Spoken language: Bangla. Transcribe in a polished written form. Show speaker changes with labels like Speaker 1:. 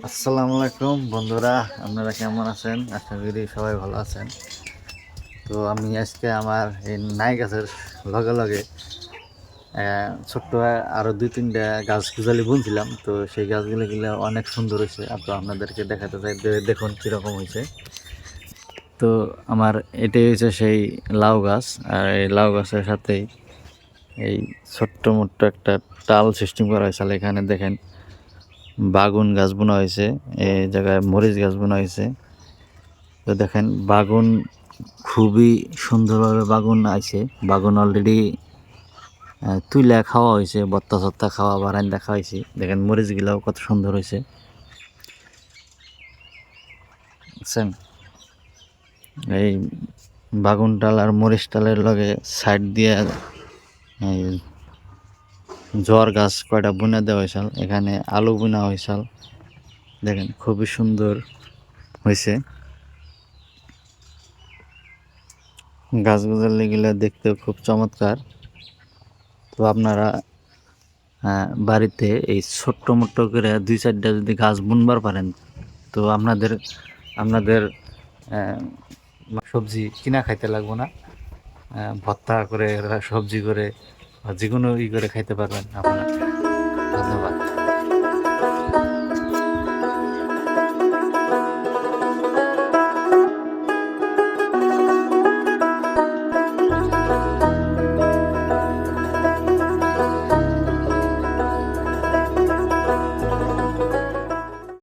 Speaker 1: আসসালামু আলাইকুম বন্ধুরা, আপনারা কেমন আছেন? আশা করি সবাই ভালো আছেন। তো আমি আজকে আমার এই নাই গাছের লগে লগে ছোট্ট আরও দুই তিনটা গাছ গুজালি বুনছিলাম। তো সেই গাছগুলো অনেক সুন্দর হয়েছে। আর তো আপনাদেরকে দেখাতে চাই, দেখুন কীরকম হয়েছে। তো আমার এটাই হয়েছে সেই লাউ গাছ। আর এই লাউ গাছের সাথেই এই ছোট্ট মোট্ট একটা টাল সিস্টেম করা হয়েছে। এখানে দেখেন বাগুন গাছ বোনা হয়েছে, এই জায়গায় মরিচ গাছ বোনা হয়েছে। তো দেখেন বাগুন খুবই সুন্দরভাবে বাগুন আইছে। বাগুন অলরেডি তুইলা খাওয়া হয়েছে, বত্তা সত্তা খাওয়া বা রান্দা খাওয়া হয়েছে। দেখেন মরিচগুলাও কত সুন্দর হয়েছে, বুঝছেন? এই বাগুন টাল আর মরিচ টালের লগে সাইড দিয়ে এই জ্বর গাছ কয়টা বুনা দেওয়া হয়েছিল। এখানে আলু বুনা হয়েছিল। দেখেন খুবই সুন্দর হয়েছে। গাছগুলো গেলে দেখতেও খুব চমৎকার। তো আপনারা বাড়িতে এই ছোট্ট মোট্ট করে দুই চারটা যদি গাছ বুনবার পারেন, তো আপনাদের আপনাদের সবজি কিনা খাইতে লাগবো না। ভর্তা করে সবজি করে বা যে কোনো করে খাইতে পারবেন আপনারা। ধন্যবাদ।